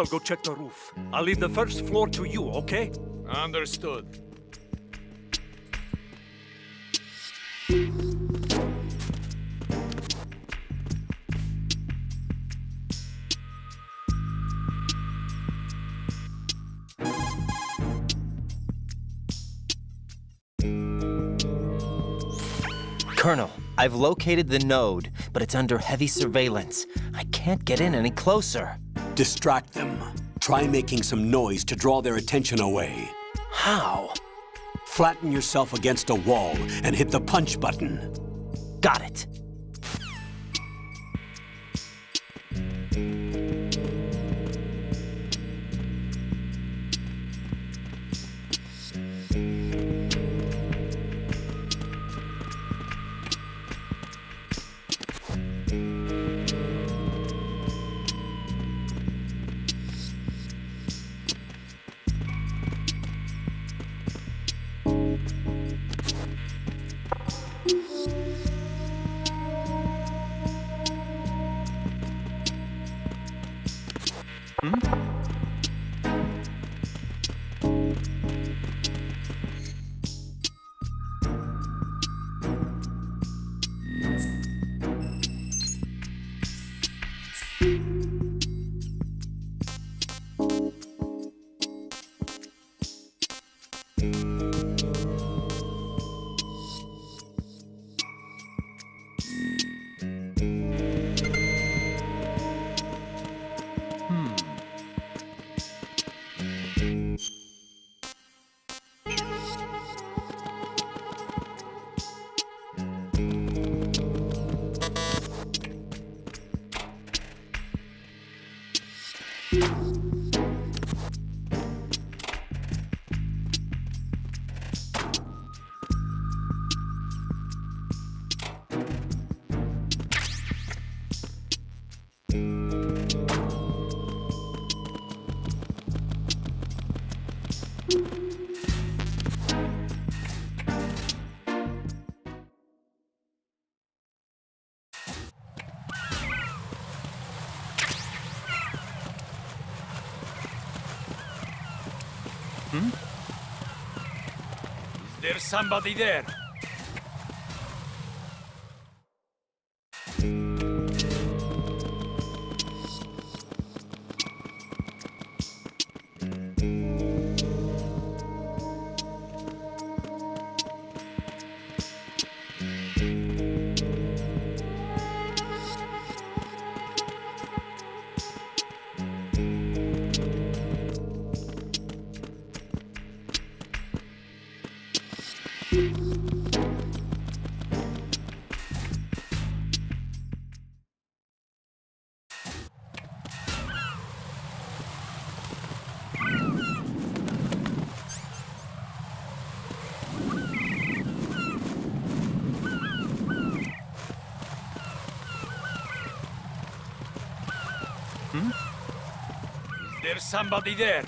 I'll go check the roof. I'll leave the first floor to you, okay? Understood. Colonel, I've located the node, but it's under heavy surveillance. I can't get in any closer. Distract them. Try making some noise to draw their attention away. How? Flatten yourself against a wall and hit the punch button. Got it. Is there somebody there? Is there somebody there?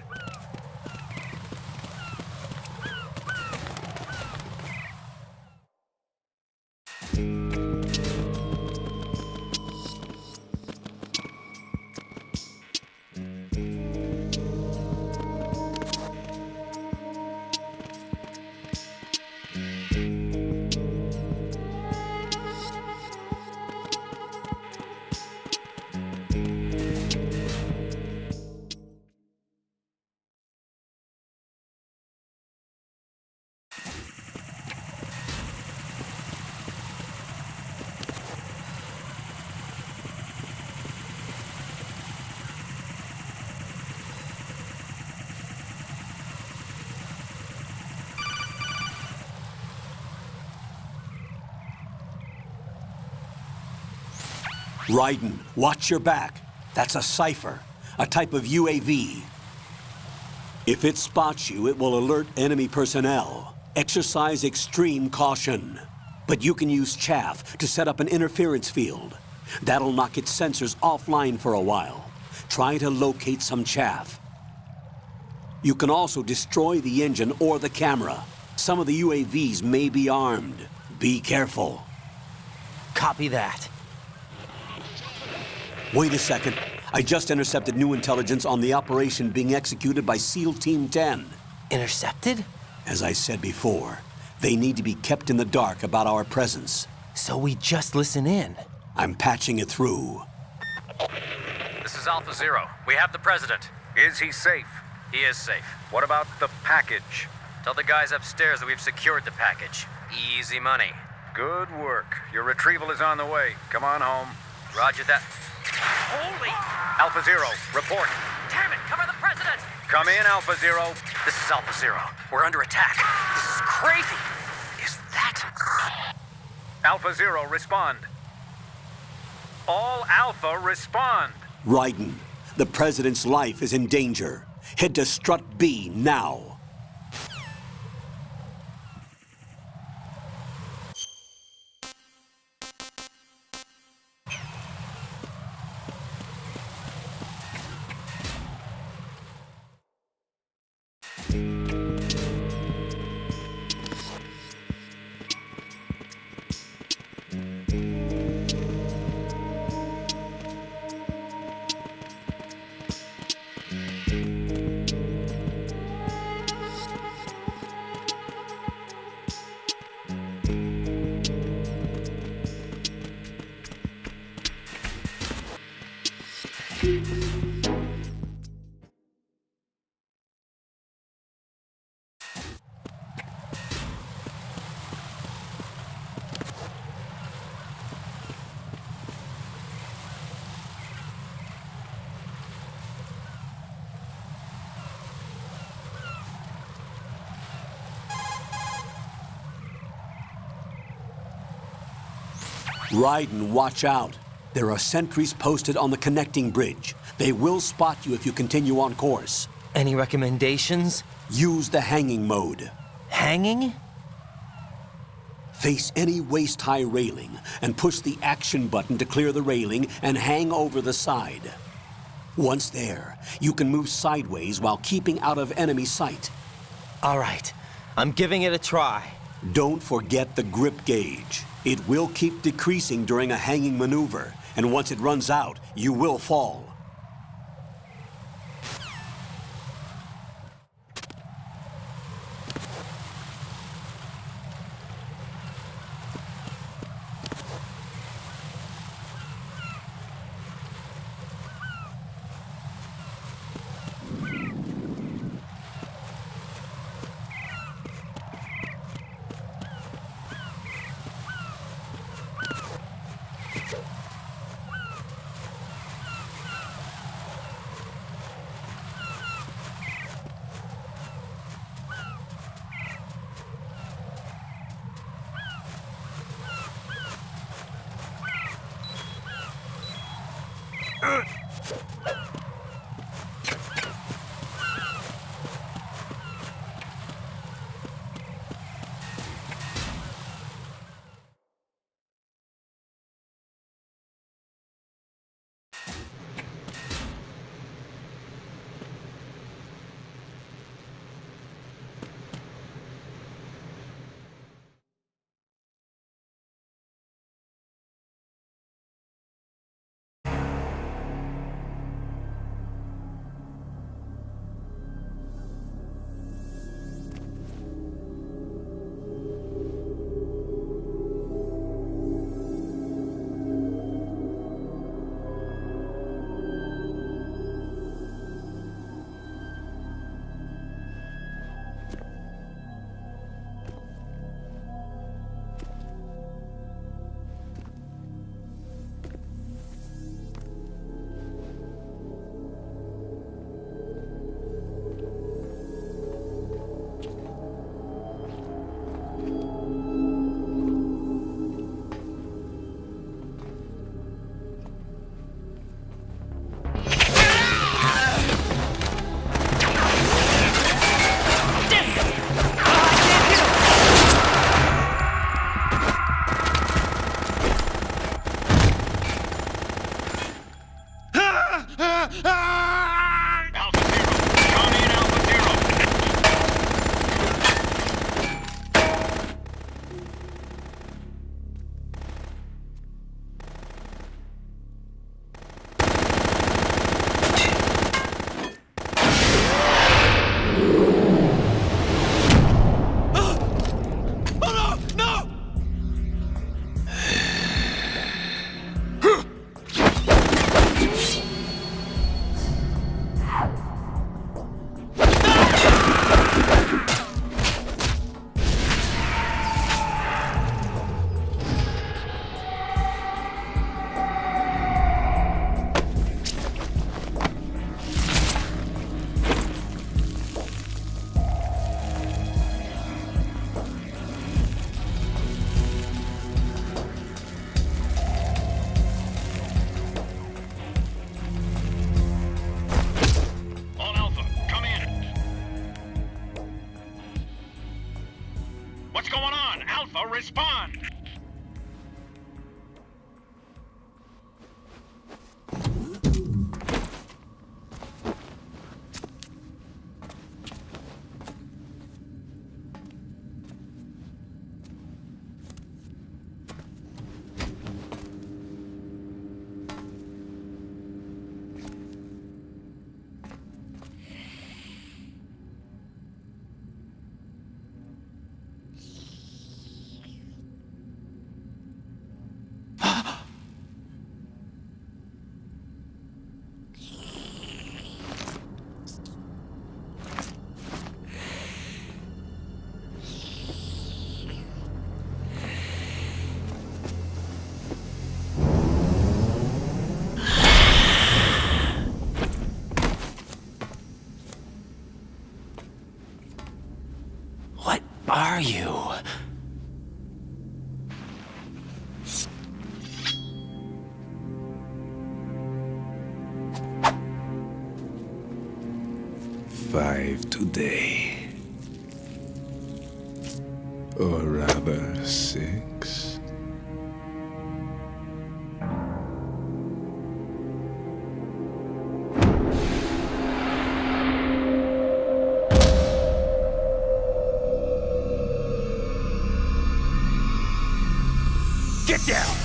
Raiden, watch your back. That's a cipher, a type of UAV. If it spots you, it will alert enemy personnel. Exercise extreme caution. But you can use chaff to set up an interference field. That'll knock its sensors offline for a while. Try to locate some chaff. You can also destroy the engine or the camera. Some of the UAVs may be armed. Be careful. Copy that. Wait a second. I just intercepted new intelligence on the operation being executed by SEAL Team 10. Intercepted? As I said before, they need to be kept in the dark about our presence. So we just listen in. I'm patching it through. This is Alpha Zero. We have the president. Is he safe? He is safe. What about the package? Tell the guys upstairs that we've secured the package. Easy money. Good work. Your retrieval is on the way. Come on home. Roger that. Holy! Alpha Zero, report. Damn it! Cover the president! Come in, Alpha Zero. This is Alpha Zero. We're under attack. This is crazy. Is that... Alpha Zero, respond. All Alpha, respond. Raiden, the President's life is in danger. Head to Strut B now. Raiden, watch out. There are sentries posted on the connecting bridge. They will spot you if you continue on course. Any recommendations? Use the hanging mode. Hanging? Face any waist-high railing and push the action button to clear the railing and hang over the side. Once there, you can move sideways while keeping out of enemy sight. All right, I'm giving it a try. Don't forget the grip gauge. It will keep decreasing during a hanging maneuver, and once it runs out, you will fall. What's going on? Alpha, respond! What are you? Five today. Or rather, 6. Get down!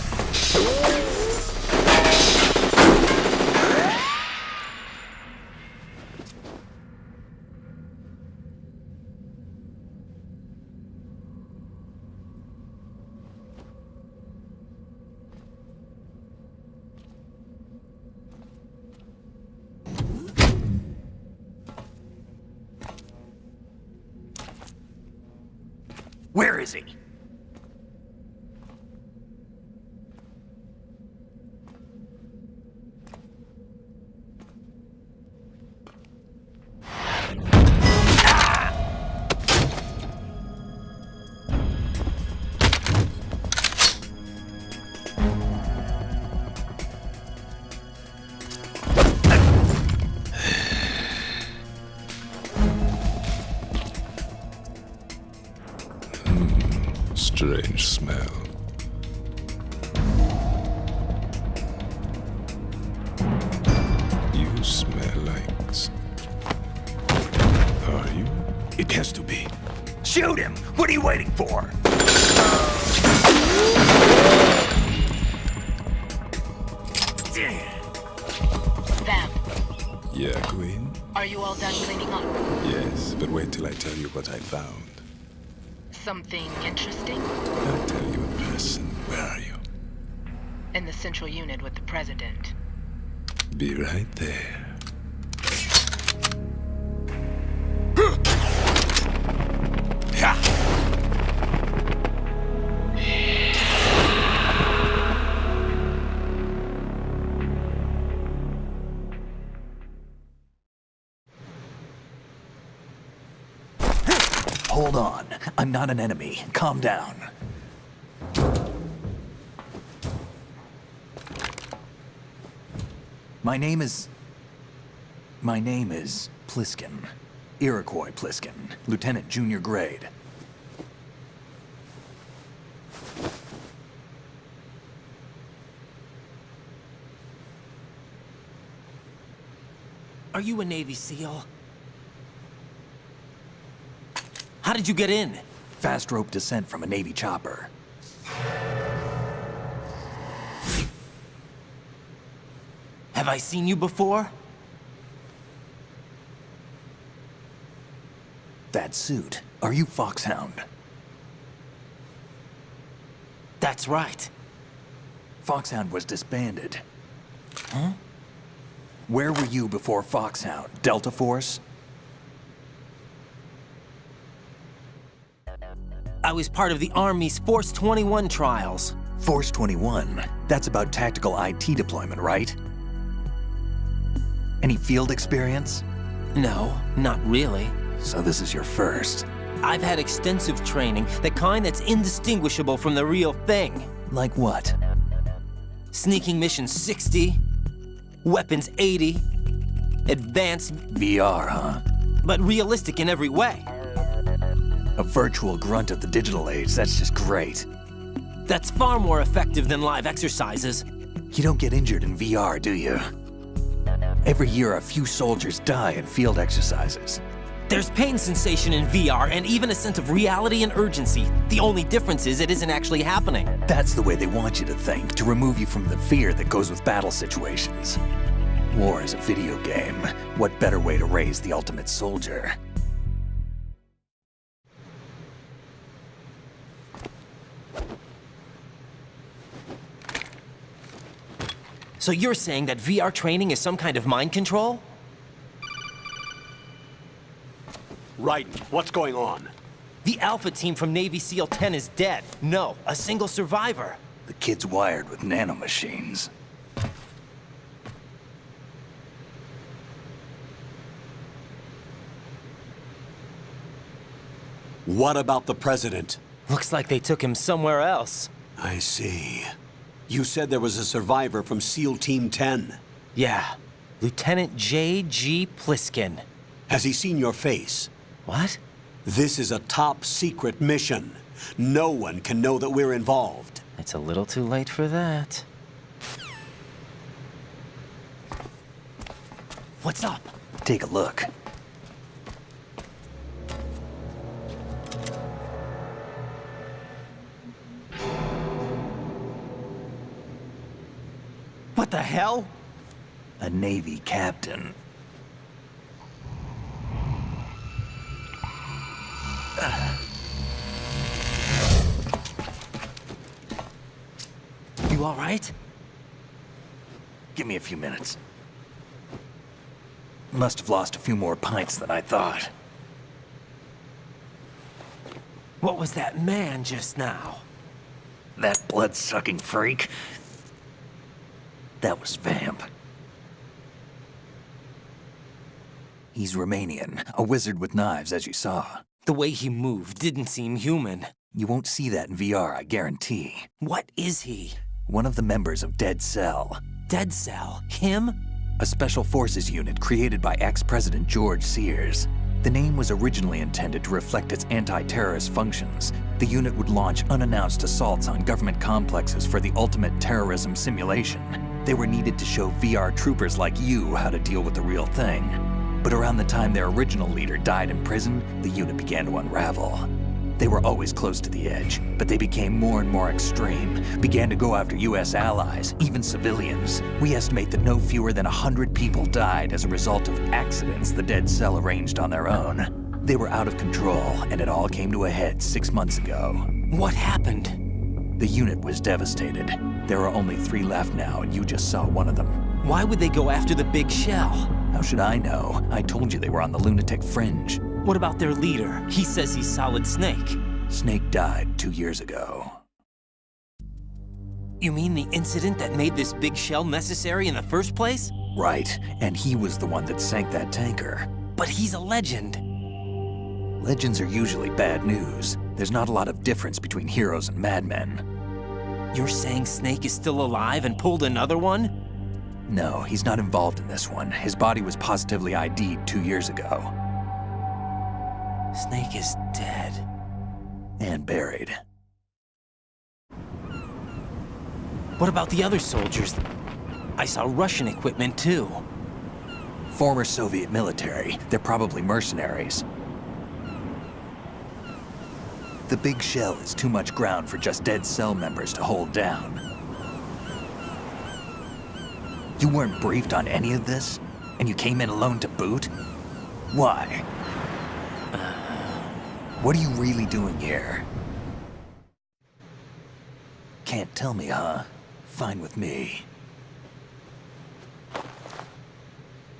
Where is he? Strange smell. You smell like... Are you? It has to be. Shoot him! What are you waiting for? Vam, Yeah, Queen? are you all done cleaning up? Yes, but wait till I tell you what I found. Something interesting? I'll tell you in person. Where are you? In the central unit with the president. Be right there. Hold on. I'm not an enemy. Calm down. My name is Pliskin. Iroquois Pliskin. Lieutenant Junior Grade. Are you a Navy SEAL? How did you get in? Fast rope descent from a Navy chopper. Have I seen you before? That suit. Are you Foxhound? That's right. Foxhound was disbanded. Huh? Where were you before Foxhound? Delta Force? I was part of the Army's Force 21 trials. Force 21? That's about tactical IT deployment, right? Any field experience? No, not really. So this is your first. I've had extensive training, the kind that's indistinguishable from the real thing. Like what? Sneaking mission 60, weapons 80, advanced, VR, huh? but realistic in every way. A virtual grunt of the digital age, that's just great. That's far more effective than live exercises. You don't get injured in VR, do you? Every year, a few soldiers die in field exercises. There's pain sensation in VR and even a sense of reality and urgency. The only difference is it isn't actually happening. That's the way they want you to think, to remove you from the fear that goes with battle situations. War is a video game. What better way to raise the ultimate soldier? So you're saying that VR training is some kind of mind control? Raiden, what's going on? The Alpha team from Navy SEAL 10 is dead. No, a single survivor. The kid's wired with nanomachines. What about the president? Looks like they took him somewhere else. I see. You said there was a survivor from SEAL Team 10. Yeah, Lieutenant J.G. Pliskin. Has he seen your face? What? This is a top secret mission. No one can know that we're involved. It's a little too late for that. What's up? Take a look. What the hell? A Navy captain. You all right? Give me a few minutes. Must have lost a few more pints than I thought. What was that man just now? That blood-sucking freak? That was Vamp. He's Romanian, a wizard with knives, as you saw. The way he moved didn't seem human. You won't see that in VR, I guarantee. What is he? One of the members of Dead Cell. Dead Cell? Him? A special forces unit created by ex-President George Sears. The name was originally intended to reflect its anti-terrorist functions. The unit would launch unannounced assaults on government complexes for the ultimate terrorism simulation. They were needed to show VR troopers like you how to deal with the real thing. But around the time their original leader died in prison, the unit began to unravel. They were always close to the edge, but they became more and more extreme, began to go after US allies, even civilians. We estimate that no fewer than 100 people died as a result of accidents the Dead Cell arranged on their own. They were out of control, and it all came to a head 6 months ago. What happened? The unit was devastated. There are only 3 left now, and you just saw one of them. Why would they go after the big shell? How should I know? I told you they were on the lunatic fringe. What about their leader? He says he's Solid Snake. Snake died 2 years ago. You mean the incident that made this big shell necessary in the first place? Right, and he was the one that sank that tanker. But he's a legend. Legends are usually bad news. There's not a lot of difference between heroes and madmen. You're saying Snake is still alive and pulled another one? No, he's not involved in this one. His body was positively ID'd 2 years ago. Snake is dead. And buried. What about the other soldiers? I saw Russian equipment too. Former Soviet military. They're probably mercenaries. The big shell is too much ground for just Dead Cell members to hold down. You weren't briefed on any of this? And you came in alone to boot? Why? What are you really doing here? Can't tell me, huh? Fine with me.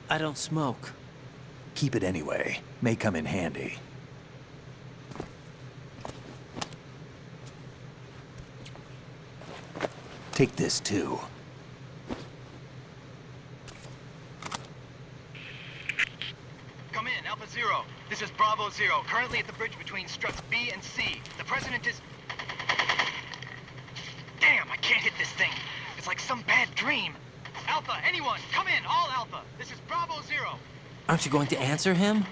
I don't smoke. Keep it anyway. May come in handy. Take this too. Come in, Alpha Zero. This is Bravo Zero, currently at the bridge between struts B and C. The president is... Damn, I can't hit this thing. It's like some bad dream. Alpha, anyone, come in, all Alpha. This is Bravo Zero. Aren't you going to answer him?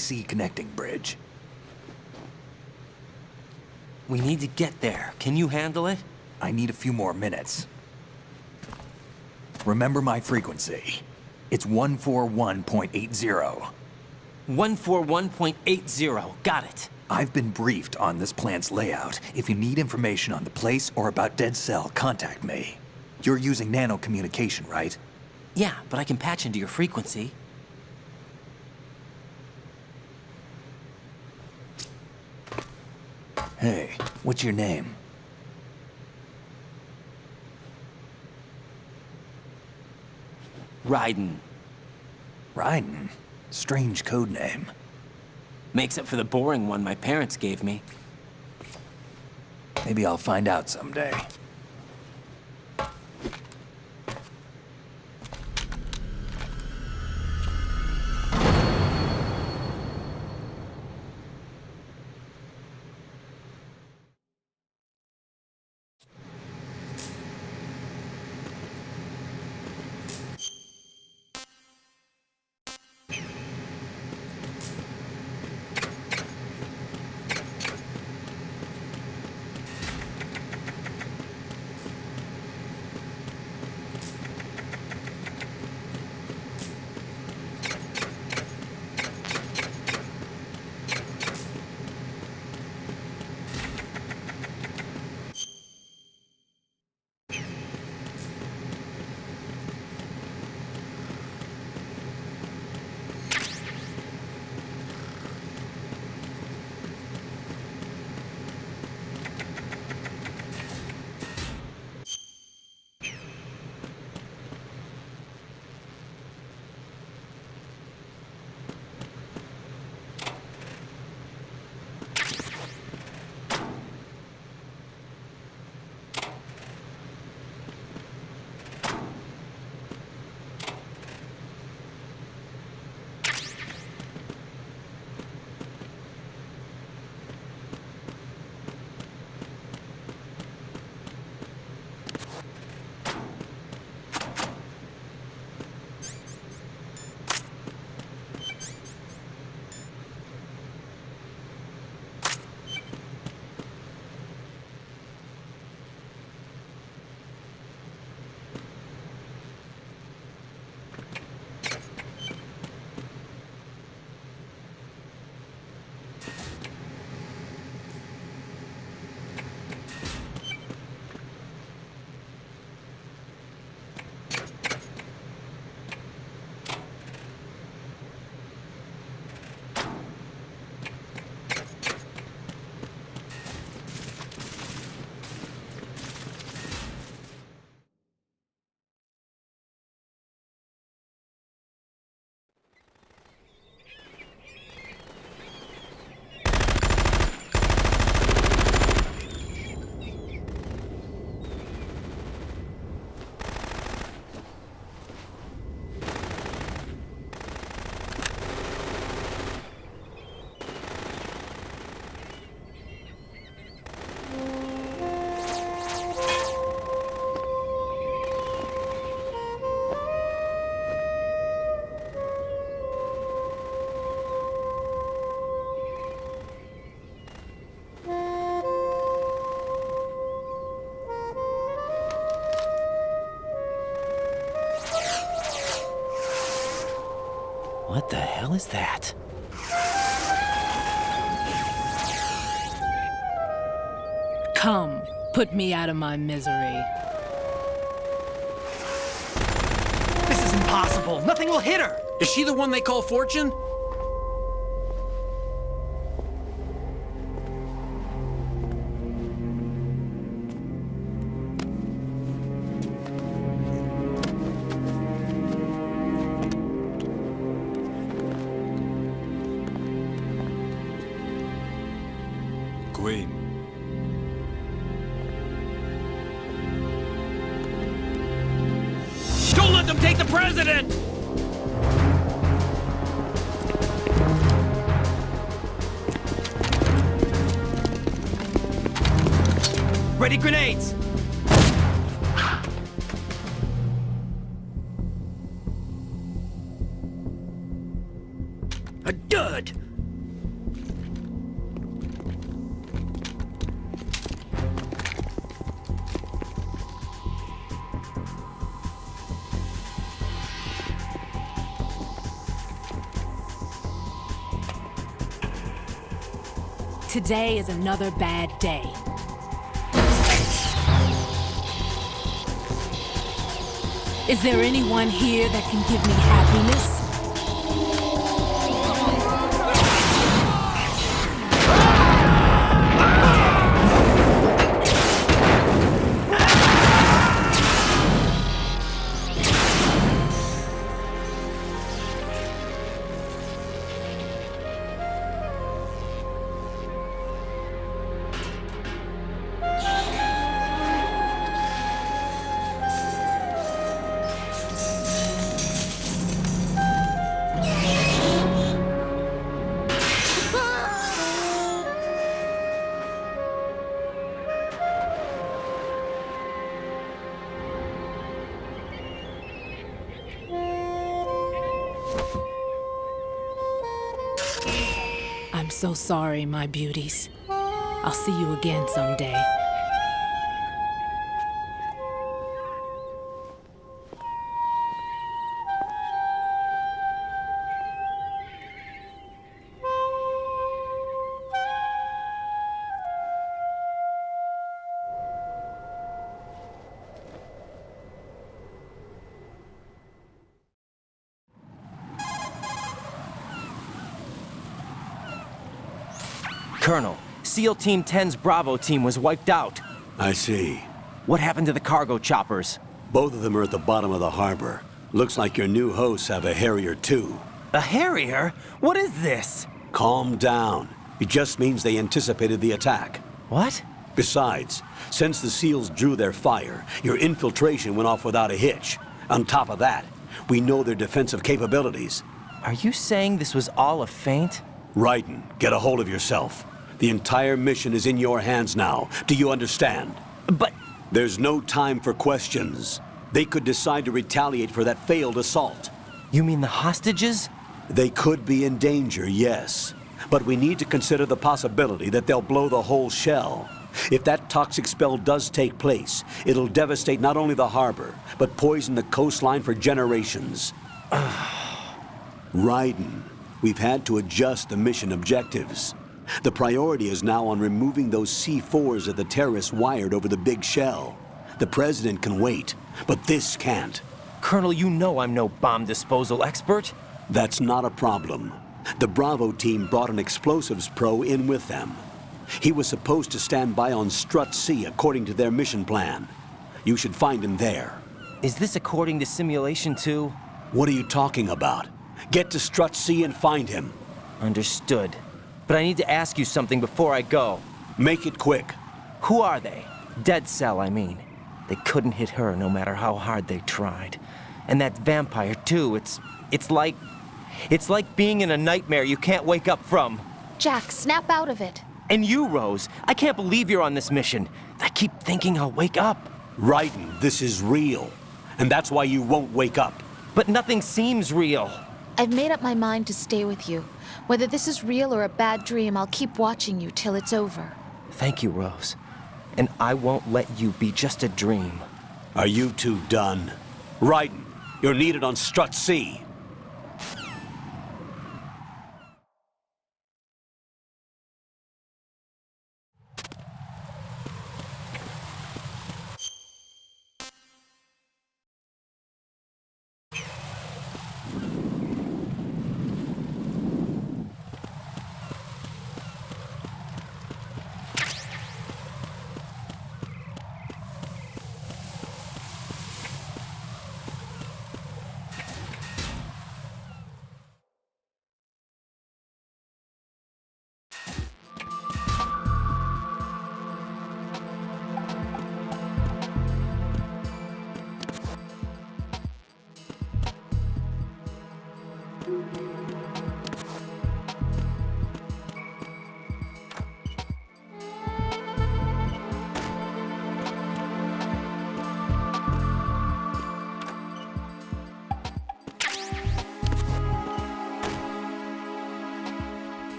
ABC connecting bridge. We need to get there. Can you handle it? I need a few more minutes. Remember my frequency. It's 141.80. 141.80. Got it. I've been briefed on this plant's layout. If you need information on the place or about Dead Cell, contact me. You're using nano communication, right? Yeah, but I can patch into your frequency. Hey, what's your name? Raiden. Raiden. Strange code name. Makes up for the boring one my parents gave me. Maybe I'll find out someday. What the hell is that? Come, put me out of my misery. This is impossible. Nothing will hit her. Is she the one they call Fortune? Queen. Don't let them take the president! Ready grenades. A dud! today is another bad day. Is there anyone here that can give me happiness? I'm so sorry, my beauties. I'll see you again someday. Colonel, SEAL Team 10's Bravo team was wiped out. I see. What happened to the cargo choppers? Both of them are at the bottom of the harbor. Looks like your new hosts have a Harrier too. A Harrier? What is this? Calm down. It just means they anticipated the attack. What? Besides, since the SEALs drew their fire, your infiltration went off without a hitch. On top of that, we know their defensive capabilities. Are you saying this was all a feint? Raiden, get a hold of yourself. The entire mission is in your hands now. Do you understand? But... There's no time for questions. They could decide to retaliate for that failed assault. You mean the hostages? They could be in danger, yes. But we need to consider the possibility that they'll blow the whole shell. If that toxic spell does take place, it'll devastate not only the harbor, but poison the coastline for generations. Raiden, we've had to adjust the mission objectives. The priority is now on removing those C4s that the terrorists wired over the big shell. The president can wait, but this can't. Colonel, you know I'm no bomb disposal expert. That's not a problem. The Bravo team brought an explosives pro in with them. He was supposed to stand by on Strut C according to their mission plan. You should find him there. Is this according to Simulation 2? What are you talking about? Get to Strut C and find him. Understood. But I need to ask you something before I go. Make it quick. Who are they? Dead Cell, I mean. They couldn't hit her no matter how hard they tried. And that vampire, too, it's like being in a nightmare you can't wake up from. Jack, snap out of it. And you, Rose, I can't believe you're on this mission. I keep thinking I'll wake up. Raiden, this is real. And that's why you won't wake up. But nothing seems real. I've made up my mind to stay with you. Whether this is real or a bad dream, I'll keep watching you till it's over. Thank you, Rose. And I won't let you be just a dream. Are you two done? Raiden, you're needed on Strut C.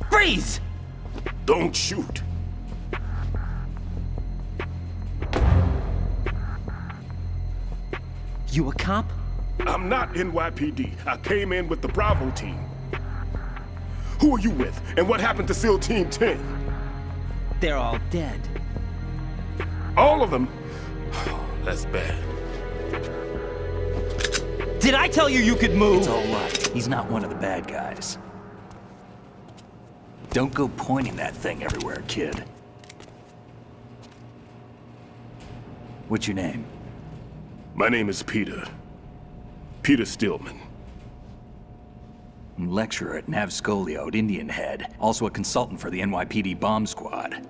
Freeze! Don't shoot. You a cop? I'm not NYPD. I came in with the Bravo team. Who are you with? And what happened to SEAL Team 10? They're all dead. All of them? That's bad. Did I tell you you could move? It's all right. He's not one of the bad guys. Don't go pointing that thing everywhere, kid. What's your name? My name is Peter. Peter Stillman. Lecturer at Navscolio at Indian Head. Also a consultant for the NYPD bomb squad.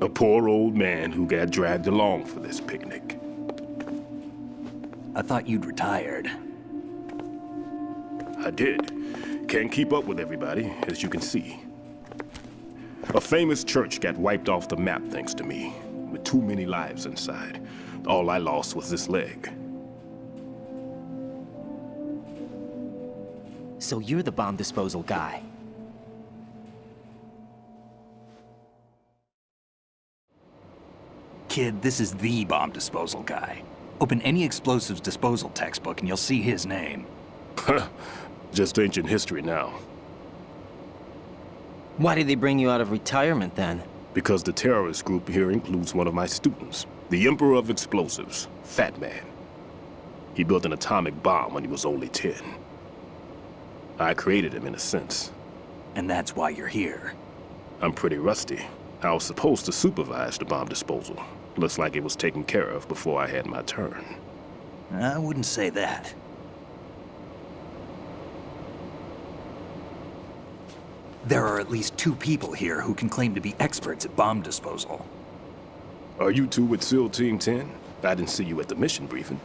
A poor old man who got dragged along for this picnic. I thought you'd retired. I did. Can't keep up with everybody, as you can see. A famous church got wiped off the map thanks to me, with too many lives inside. All I lost was this leg. So you're the bomb disposal guy. Kid, this is the bomb disposal guy. Open any explosives disposal textbook and you'll see his name. Just ancient history now. Why did they bring you out of retirement then? Because the terrorist group here includes one of my students, the Emperor of Explosives, Fat Man. He built an atomic bomb when he was only 10. I created him in a sense. And that's why you're here. I'm pretty rusty. I was supposed to supervise the bomb disposal. Looks like it was taken care of before I had my turn. I wouldn't say that. There are at least 2 people here who can claim to be experts at bomb disposal. Are you two with SEAL Team 10? I didn't see you at the mission briefing.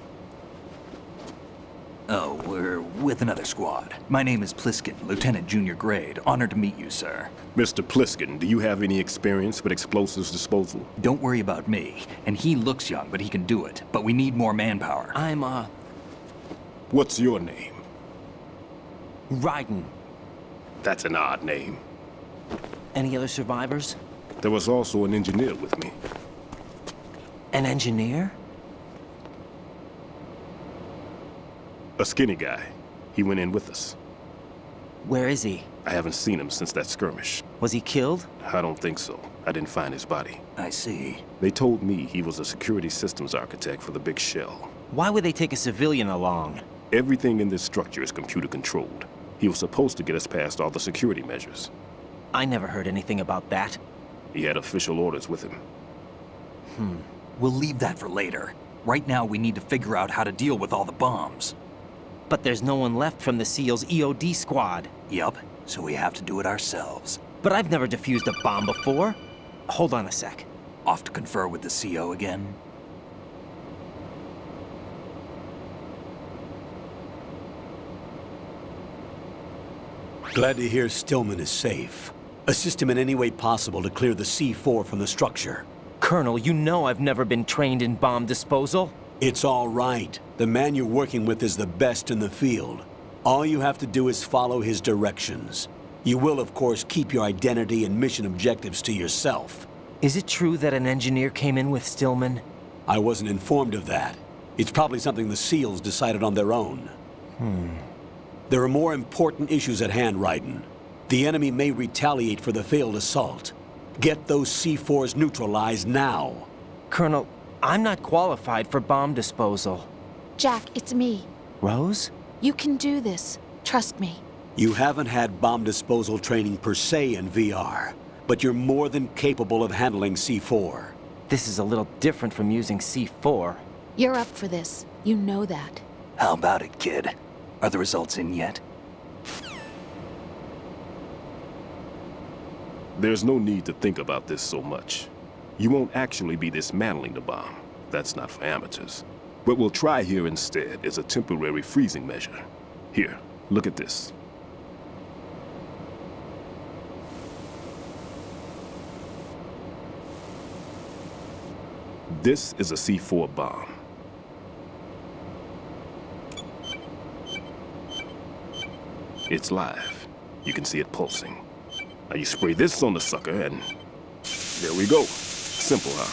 Oh, we're with another squad. My name is Pliskin, Lieutenant Junior Grade. Honored to meet you, sir. Mr. Pliskin, do you have any experience with explosives disposal? Don't worry about me. And he looks young, but he can do it. But we need more manpower. I'm, What's your name? Raiden. That's an odd name. Any other survivors? There was also an engineer with me. An engineer? A skinny guy. He went in with us. Where is he? I haven't seen him since that skirmish. Was he killed? I don't think so. I didn't find his body. I see. They told me he was a security systems architect for the big shell. Why would they take a civilian along? Everything in this structure is computer controlled. He was supposed to get us past all the security measures. I never heard anything about that. He had official orders with him. We'll leave that for later. Right now, we need to figure out how to deal with all the bombs. But there's no one left from the SEAL's EOD squad. Yup, so we have to do it ourselves. But I've never defused a bomb before. Hold on a sec. Off to confer with the CO again? Glad to hear Stillman is safe. Assist him in any way possible to clear the C4 from the structure. Colonel, you know I've never been trained in bomb disposal. It's all right. The man you're working with is the best in the field. All you have to do is follow his directions. You will, of course, keep your identity and mission objectives to yourself. Is it true that an engineer came in with Stillman? I wasn't informed of that. It's probably something the SEALs decided on their own. There are more important issues at hand, Raiden. The enemy may retaliate for the failed assault. Get those C4s neutralized now. Colonel, I'm not qualified for bomb disposal. Jack, it's me. Rose? You can do this. Trust me. You haven't had bomb disposal training per se in VR, but you're more than capable of handling C4. This is a little different from using C4. You're up for this. You know that. How about it, kid? Are the results in yet? There's no need to think about this so much. You won't actually be dismantling the bomb. That's not for amateurs. What we'll try here instead is a temporary freezing measure. Here, look at this. This is a C4 bomb. It's live. You can see it pulsing. Now you spray this on the sucker and there we go. Simple, huh?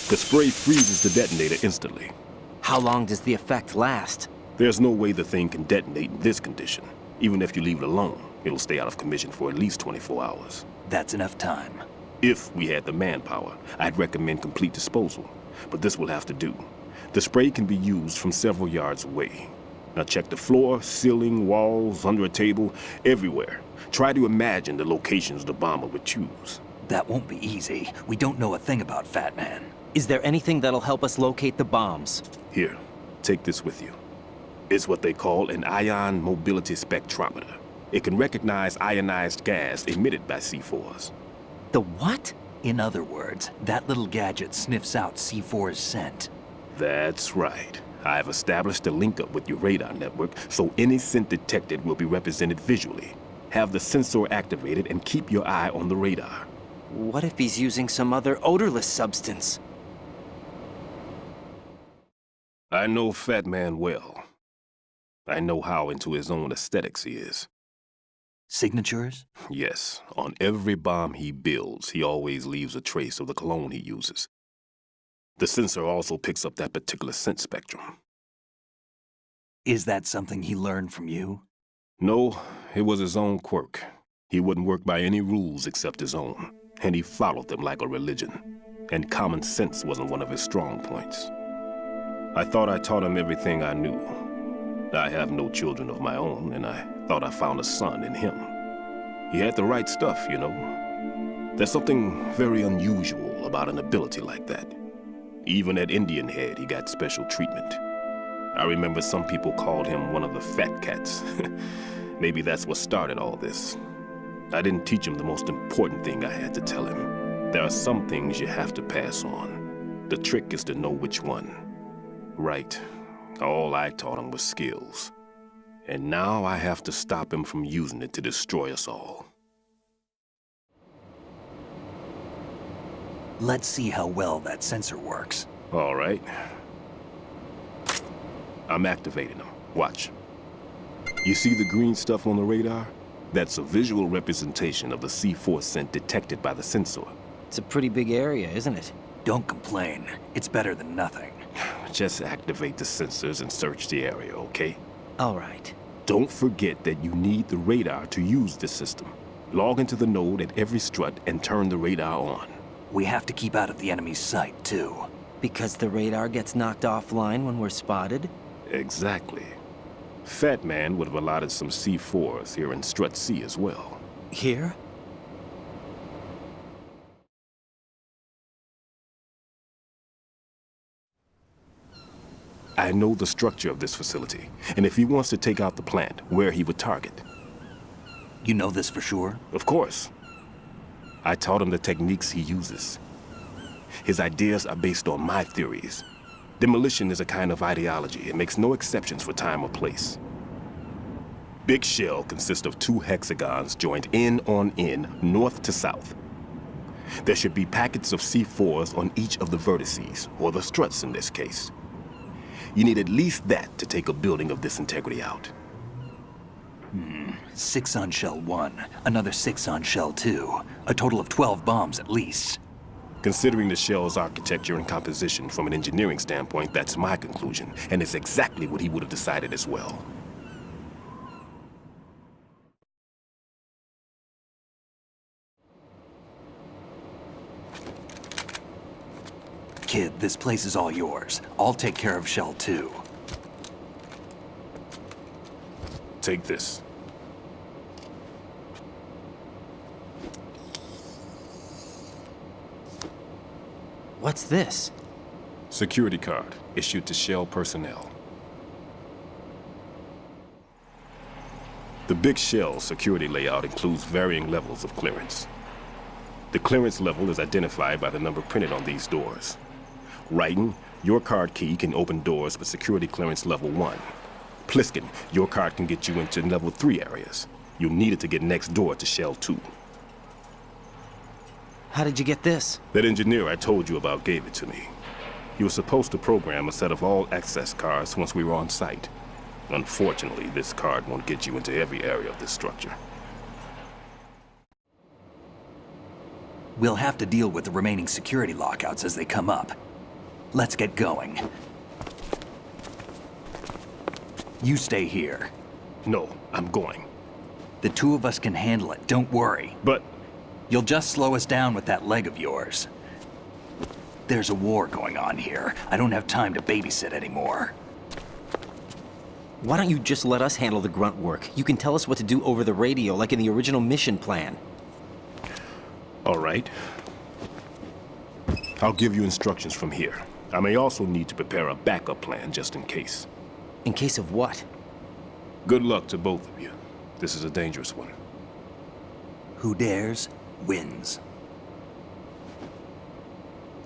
The spray freezes the detonator instantly. How long does the effect last? There's no way the thing can detonate in this condition. Even if you leave it alone, it'll stay out of commission for at least 24 hours. That's enough time. If we had the manpower, I'd recommend complete disposal. But this will have to do. The spray can be used from several yards away. Now check the floor, ceiling, walls, under a table, everywhere. Try to imagine the locations the bomber would choose. That won't be easy. We don't know a thing about Fat Man. Is there anything that'll help us locate the bombs? Here, take this with you. It's what they call an ion mobility spectrometer. It can recognize ionized gas emitted by C4s. The what? In other words, that little gadget sniffs out C4's scent. That's right. I've established a link up with your radar network, so any scent detected will be represented visually. Have the sensor activated and keep your eye on the radar. What if he's using some other odorless substance? I know Fat Man well. I know how into his own aesthetics he is. Signatures? Yes, on every bomb he builds, he always leaves a trace of the cologne he uses. The sensor also picks up that particular scent spectrum. Is that something he learned from you? No, it was his own quirk. He wouldn't work by any rules except his own, and he followed them like a religion. And common sense wasn't one of his strong points. I thought I taught him everything I knew. I have no children of my own, and I thought I found a son in him. He had the right stuff, you know. There's something very unusual about an ability like that. Even at Indian Head, he got special treatment. I remember some people called him one of the fat cats. Maybe that's what started all this. I didn't teach him the most important thing I had to tell him. There are some things you have to pass on. The trick is to know which one. Right. All I taught him was skills. And now I have to stop him from using it to destroy us all. Let's see how well that sensor works. All right. I'm activating them. Watch. You see the green stuff on the radar? That's a visual representation of the C4 scent detected by the sensor. It's a pretty big area, isn't it? Don't complain. It's better than nothing. Just activate the sensors and search the area, okay? All right. Don't forget that you need the radar to use this system. Log into the node at every strut and turn the radar on. We have to keep out of the enemy's sight, too. Because the radar gets knocked offline when we're spotted? Exactly. Fat Man would have allotted some C4s here in Strut C as well. Here? I know the structure of this facility, and if he wants to take out the plant, where he would target. You know this for sure? Of course. I taught him the techniques he uses. His ideas are based on my theories. Demolition is a kind of ideology. It makes no exceptions for time or place. Big Shell consists of 2 hexagons joined end on end, north to south. There should be packets of C4s on each of the vertices, or the struts in this case. You need at least that to take a building of this integrity out. 6 on Shell 1, another 6 on Shell 2. A total of 12 bombs at least. Considering the shell's architecture and composition from an engineering standpoint, that's my conclusion, and it's exactly what he would have decided as well. Kid, this place is all yours. I'll take care of Shell 2. Take this. What's this? Security card, issued to Shell personnel. The Big Shell security layout includes varying levels of clearance. The clearance level is identified by the number printed on these doors. Raiden, your card key can open doors with security clearance level 1. Pliskin, your card can get you into level 3 areas. You'll need it to get next door to Shell 2. How did you get this? That engineer I told you about gave it to me. He was supposed to program a set of all-access cards once we were on site. Unfortunately, this card won't get you into every area of this structure. We'll have to deal with the remaining security lockouts as they come up. Let's get going. You stay here. No, I'm going. The two of us can handle it, don't worry. But... You'll just slow us down with that leg of yours. There's a war going on here. I don't have time to babysit anymore. Why don't you just let us handle the grunt work? You can tell us what to do over the radio, like in the original mission plan. All right. I'll give you instructions from here. I may also need to prepare a backup plan just in case. In case of what? Good luck to both of you. This is a dangerous one. Who dares, wins.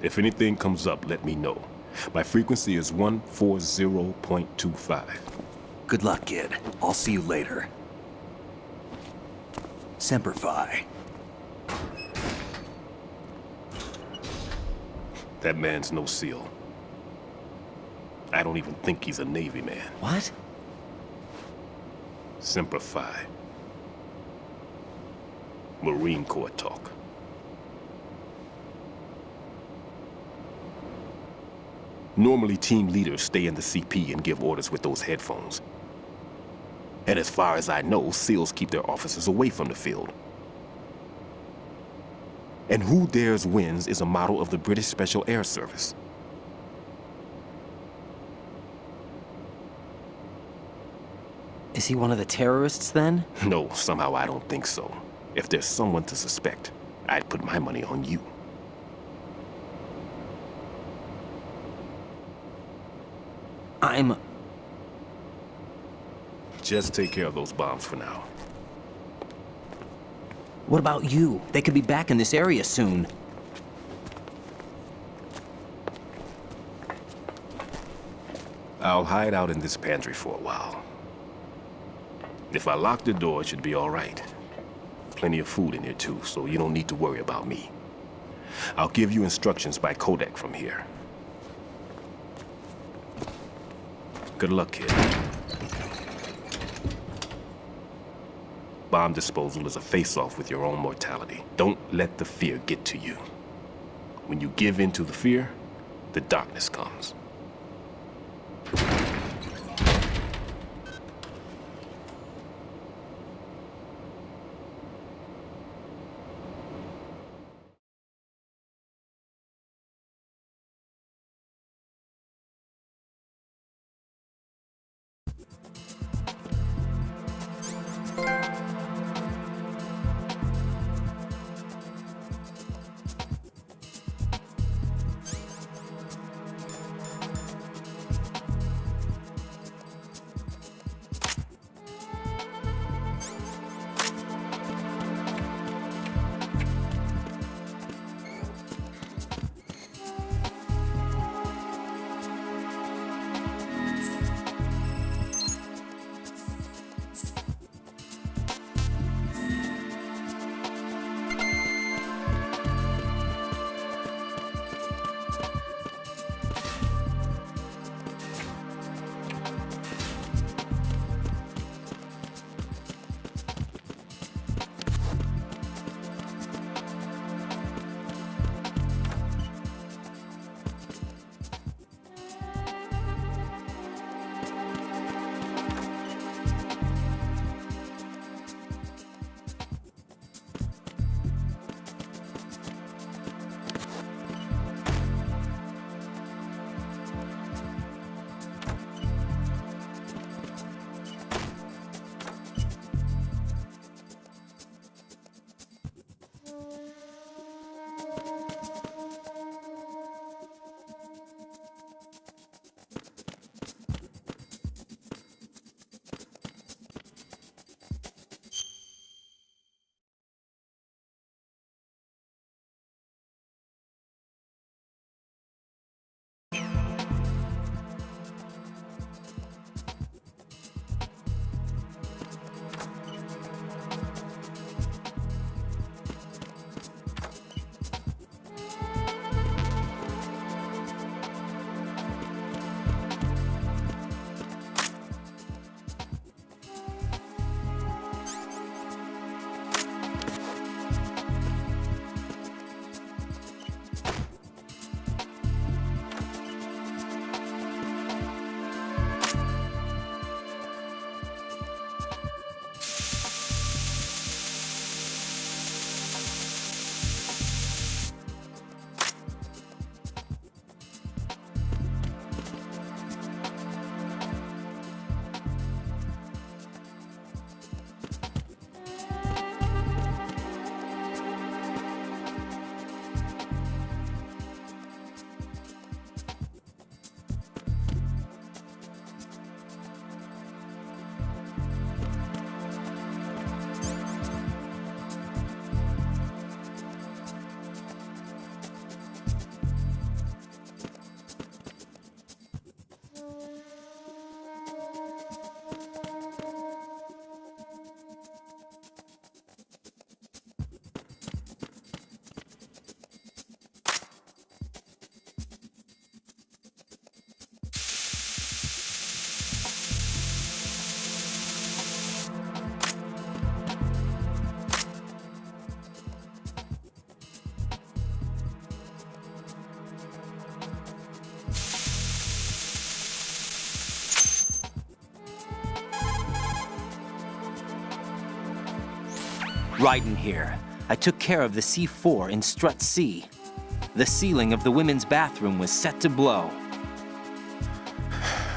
If anything comes up, let me know. My frequency is 140.25. Good luck, kid. I'll see you later. Semper Fi. That man's no SEAL. I don't even think he's a Navy man. What? Semper Fi. Marine Corps talk. Normally, team leaders stay in the CP and give orders with those headphones. And as far as I know, SEALs keep their officers away from the field. And Who Dares Wins is a model of the British Special Air Service. Is he one of the terrorists, then? No, somehow I don't think so. If there's someone to suspect, I'd put my money on you. Just take care of those bombs for now. What about you? They could be back in this area soon. I'll hide out in this pantry for a while. If I lock the door, it should be all right. Plenty of food in here too, so you don't need to worry about me. I'll give you instructions by codec from here. Good luck, kid. Bomb disposal is a face-off with your own mortality. Don't let the fear get to you. When you give in to the fear, the darkness comes. Raiden here. I took care of the C4 in Strut C. The ceiling of the women's bathroom was set to blow.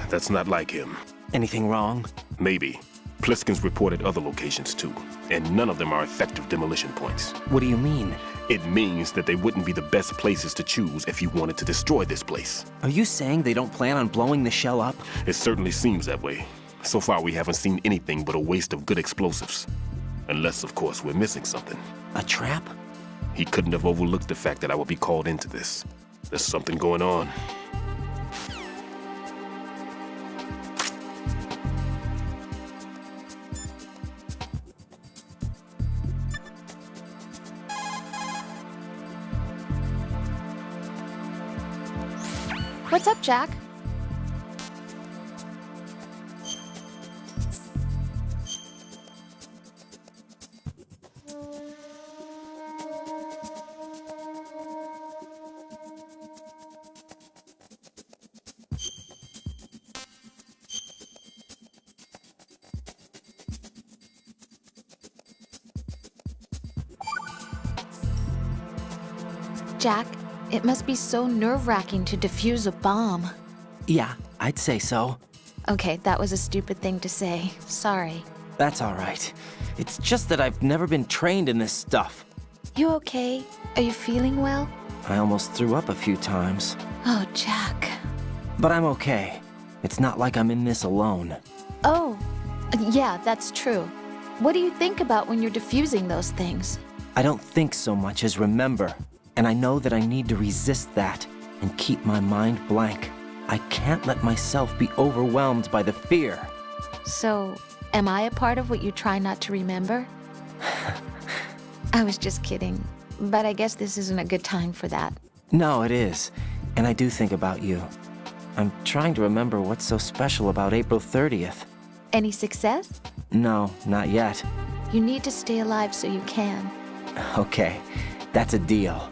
That's not like him. Anything wrong? Maybe. Pliskin's reported other locations too, and none of them are effective demolition points. What do you mean? It means that they wouldn't be the best places to choose if you wanted to destroy this place. Are you saying they don't plan on blowing the shell up? It certainly seems that way. So far, we haven't seen anything but a waste of good explosives. Unless, of course, we're missing something. A trap? He couldn't have overlooked the fact that I would be called into this. There's something going on. What's up, Jack? Jack, it must be so nerve-wracking to defuse a bomb. Yeah, I'd say so. Okay, that was a stupid thing to say. Sorry. That's all right. It's just that I've never been trained in this stuff. You okay? Are you feeling well? I almost threw up a few times. Oh, Jack. But I'm okay. It's not like I'm in this alone. Oh, yeah, that's true. What do you think about when you're defusing those things? I don't think so much as remember. And I know that I need to resist that and keep my mind blank. I can't let myself be overwhelmed by the fear. So, am I a part of what you try not to remember? I was just kidding, but I guess this isn't a good time for that. No, it is. And I do think about you. I'm trying to remember what's so special about April 30th. Any success? No, not yet. You need to stay alive so you can. Okay, that's a deal.